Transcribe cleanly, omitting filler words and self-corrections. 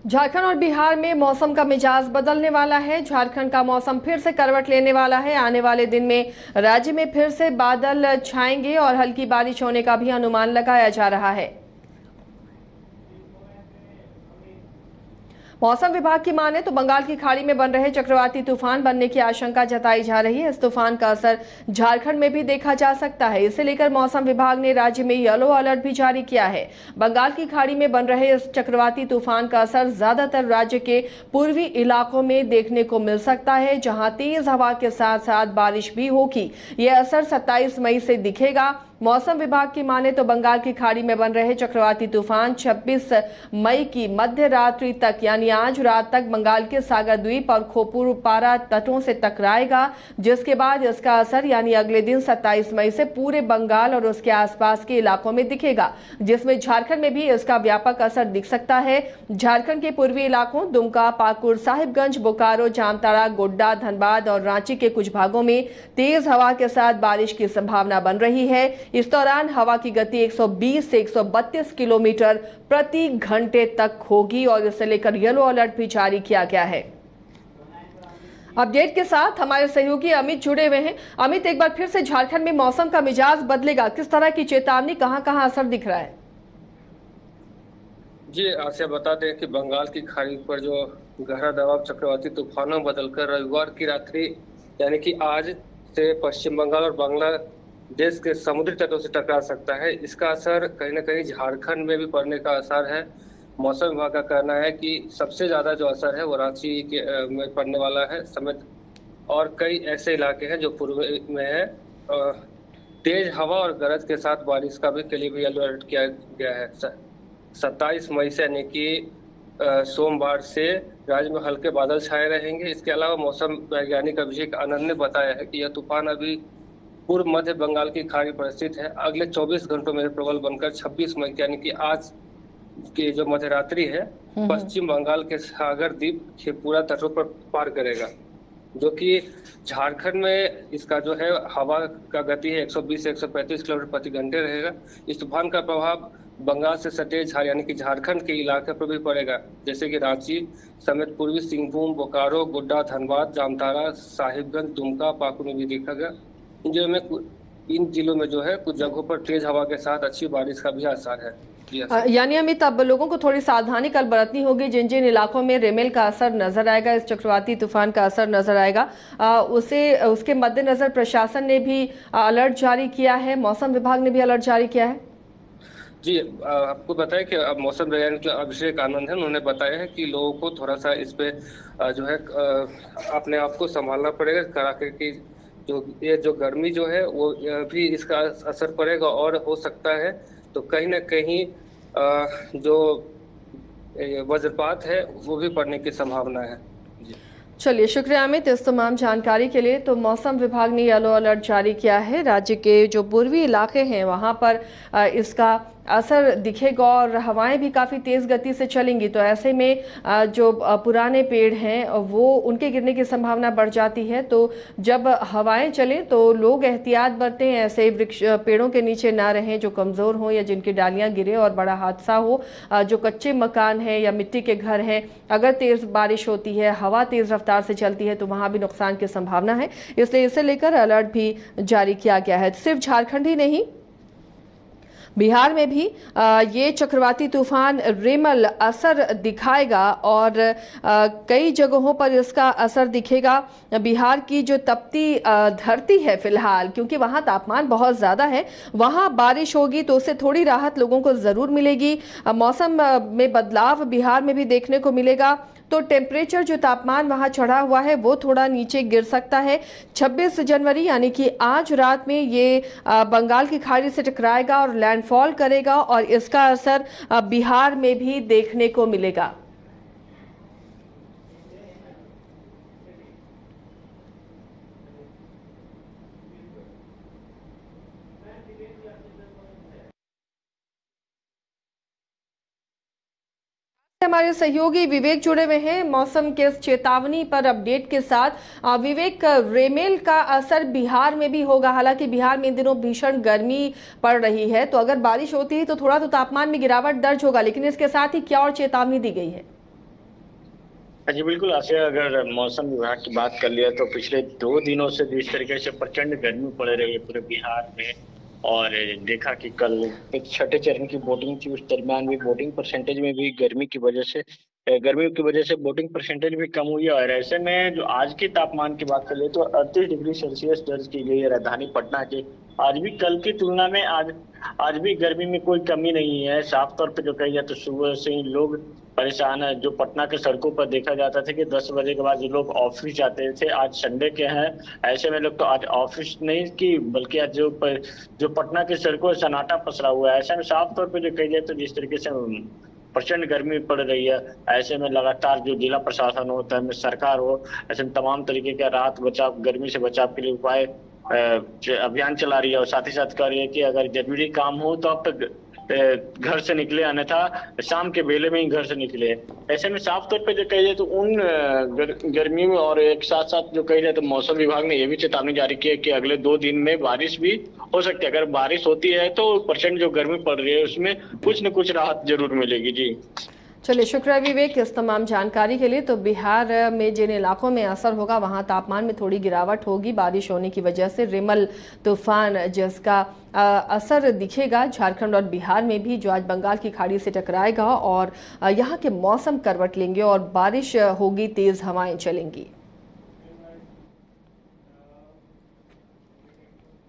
झारखंड और बिहार में मौसम का मिजाज बदलने वाला है। झारखंड का मौसम फिर से करवट लेने वाला है। आने वाले दिन में राज्य में फिर से बादल छाएंगे और हल्की बारिश होने का भी अनुमान लगाया जा रहा है। मौसम विभाग की माने तो बंगाल की खाड़ी में बन रहे चक्रवाती तूफान बनने की आशंका जताई जा रही है। इस तूफान का असर झारखंड में भी देखा जा सकता है। इसे लेकर मौसम विभाग ने राज्य में येलो अलर्ट भी जारी किया है। बंगाल की खाड़ी में बन रहे इस चक्रवाती तूफान का असर ज्यादातर राज्य के पूर्वी इलाकों में देखने को मिल सकता है, जहां तेज हवा के साथ साथ बारिश भी होगी। यह असर 27 मई से दिखेगा। मौसम विभाग की माने तो बंगाल की खाड़ी में बन रहे चक्रवाती तूफान 26 मई की मध्य रात्रि तक यानी आज रात तक बंगाल के सागर द्वीप और खोपुरपारा तटों से टकराएगा, जिसके बाद इसका असर यानी अगले दिन 27 मई से पूरे बंगाल और उसके आसपास के इलाकों में दिखेगा, जिसमें झारखंड में भी इसका व्यापक असर दिख सकता है। झारखंड के पूर्वी इलाकों दुमका, पाकुड़, साहिबगंज, बोकारो, जामताड़ा, गोड्डा, धनबाद और रांची के कुछ भागों में तेज हवा के साथ बारिश की संभावना बन रही है। इस दौरान हवा की गति 120 से 132 किलोमीटर प्रति घंटे तक होगी और इसे लेकर येलो अलर्ट भी जारी किया गया है। अपडेट के साथ हमारे सहयोगी अमित जुड़े हुए हैं। अमित, एक बार फिर से झारखंड में मौसम का मिजाज बदलेगा, किस तरह की चेतावनी, कहां-कहां असर दिख रहा है? जी आसिया, बता दें कि बंगाल की खाड़ी पर जो गहरा दबाव चक्रवाती तूफानों बदलकर रविवार की रात्रि यानी कि आज से पश्चिम बंगाल और बांग्लादेश के समुद्री तटों से टकरा सकता है। इसका असर कहीं ना कहीं झारखंड में भी पड़ने का असर है। मौसम विभाग का कहना है कि सबसे ज्यादा जो असर है वो रांची के में पड़ने वाला है समेत, और कई ऐसे इलाके हैं जो पूर्व में है। तेज हवा और गरज के साथ बारिश का भी के लिए भी अलर्ट किया गया है। 27 मई से यानी कि सोमवार से राज्य में हल्के बादल छाए रहेंगे। इसके अलावा मौसम वैज्ञानिक अभिषेक आनंद ने बताया है कि यह तूफान अभी पूर्व मध्य बंगाल की खाड़ी पर स्थित है। अगले 24 घंटों में प्रबल बनकर 26 मई यानी कि आज की जो मध्यरात्रि है पश्चिम बंगाल के सागर द्वीप के पूरा तटों पर पार करेगा, जो कि झारखंड में इसका जो है हवा का गति है 120 से 135 किलोमीटर प्रति घंटे रहेगा। इस तूफान का प्रभाव बंगाल से सटे यानी कि झारखंड के इलाके पर भी पड़ेगा, जैसे कि रांची समेत पूर्वी सिंहभूम, बोकारो, गोड्डा, धनबाद, जामताड़ा, साहिबगंज, दुमका, पाकुड़ में भी देखा गया। इन जिलों में जो है कुछ जगहों पर तेज हवा के साथ अच्छी बारिश का भी आसार है। यानी अमित, अब लोगों को थोड़ी सावधानी कल बरतनी होगी। जिन जिन इलाकों में रेमेल का असर नजर आएगा, इस चक्रवाती तूफान का असर नजर आएगा, उसके मद्देनजर प्रशासन ने भी अलर्ट जारी किया है, मौसम विभाग ने भी अलर्ट जारी किया है। जी, आपको बताया कि अब मौसम वैज्ञानिक अभिषेक आनंद है, उन्होंने बताया है कि लोगों को थोड़ा सा इस पे जो है अपने आप को संभालना पड़ेगा। कड़ाके की जो गर्मी जो है वो भी इसका असर पड़ेगा और हो सकता है तो कहीं ना कहीं जो वज्रपात है वो भी पड़ने की संभावना है। चलिए, शुक्रिया अमित इस तमाम जानकारी के लिए। तो मौसम विभाग ने येलो अलर्ट जारी किया है। राज्य के जो पूर्वी इलाके हैं वहां पर इसका असर दिखेगा और हवाएं भी काफ़ी तेज़ गति से चलेंगी। तो ऐसे में जो पुराने पेड़ हैं वो उनके गिरने की संभावना बढ़ जाती है। तो जब हवाएं चलें तो लोग एहतियात बरतें, ऐसे वृक्ष पेड़ों के नीचे ना रहें जो कमज़ोर हों या जिनकी डालियां गिरे और बड़ा हादसा हो। जो कच्चे मकान हैं या मिट्टी के घर हैं, अगर तेज़ बारिश होती है, हवा तेज़ रफ्तार से चलती है तो वहाँ भी नुकसान की संभावना है। इसलिए इसे लेकर अलर्ट भी जारी किया गया है। सिर्फ झारखंड ही नहीं, बिहार में भी ये चक्रवाती तूफान रेमल असर दिखाएगा और कई जगहों पर इसका असर दिखेगा। बिहार की जो तपती धरती है फिलहाल, क्योंकि वहाँ तापमान बहुत ज़्यादा है, वहाँ बारिश होगी तो उससे थोड़ी राहत लोगों को ज़रूर मिलेगी। मौसम में बदलाव बिहार में भी देखने को मिलेगा, तो टेम्परेचर जो तापमान वहां चढ़ा हुआ है वो थोड़ा नीचे गिर सकता है। 26 जनवरी यानी कि आज रात में ये बंगाल की खाड़ी से टकराएगा और लैंडफॉल करेगा और इसका असर बिहार में भी देखने को मिलेगा। हमारे सहयोगी विवेक जुड़े हुए हैं मौसम के चेतावनी पर अपडेट के साथ। विवेक, रेमेल का असर बिहार में भी होगा। हालांकि बिहार में इन दिनों भीषण गर्मी पड़ रही है, तो अगर बारिश होती है तो थोड़ा तो तापमान में गिरावट दर्ज होगा, लेकिन इसके साथ ही क्या और चेतावनी दी गई है? जी बिल्कुल। ऐसे अगर मौसम विभाग की बात कर लिया तो पिछले 2 दिनों से जिस तरीके से प्रचंड गर्मी पड़ रही है पूरे बिहार में, और देखा कि कल एक छठे चरण की वोटिंग थी, उस दरमियान भी वोटिंग परसेंटेज में भी गर्मी की वजह से वोटिंग परसेंटेज भी कम हुई है। और ऐसे में जो आज के तापमान की बात कर ले तो 38 डिग्री सेल्सियस दर्ज की गई है राजधानी पटना के। आज भी कल की तुलना में आज भी गर्मी में कोई कमी नहीं है। साफ तौर पे जो कही जाए तो सुबह से ही लोग परेशान है। जो पटना के सड़कों पर देखा जाता था कि 10 बजे के बाद जो लोग ऑफिस जाते थे, आज संडे के हैं, ऐसे में लोग तो आज ऑफिस नहीं की बल्कि आज जो पटना की सड़कों पर सन्नाटा पसरा हुआ है। ऐसे में साफ तौर पे जो कही जाए तो जिस तरीके से प्रचंड गर्मी पड़ रही है, ऐसे में लगातार जो जिला प्रशासन हो, चाहे सरकार हो, ऐसे में तमाम तरीके के राहत बचाव, गर्मी से बचाव के लिए उपाय अभियान चला रही है। और साथ ही साथ कह रही है कि अगर जरूरी काम हो तो अब तक घर से निकले, अन्यथा शाम के बेले में ही घर से निकले। ऐसे में साफ तौर पे जो कही जाए तो उन गर्मी में, और एक साथ साथ जो कही जाए तो मौसम विभाग ने यह भी चेतावनी जारी की है कि अगले 2 दिन में बारिश भी हो सकती है। अगर बारिश होती है तो प्रचंड जो गर्मी पड़ रही है उसमें कुछ न कुछ राहत जरूर मिलेगी। जी चलिए, शुक्रिया विवेक इस तमाम जानकारी के लिए। तो बिहार में जिन इलाकों में असर होगा वहां तापमान में थोड़ी गिरावट होगी बारिश होने की वजह से। रिमल तूफान जिसका असर दिखेगा झारखंड और बिहार में भी, जो आज बंगाल की खाड़ी से टकराएगा और यहाँ के मौसम करवट लेंगे और बारिश होगी, तेज हवाएं चलेंगी।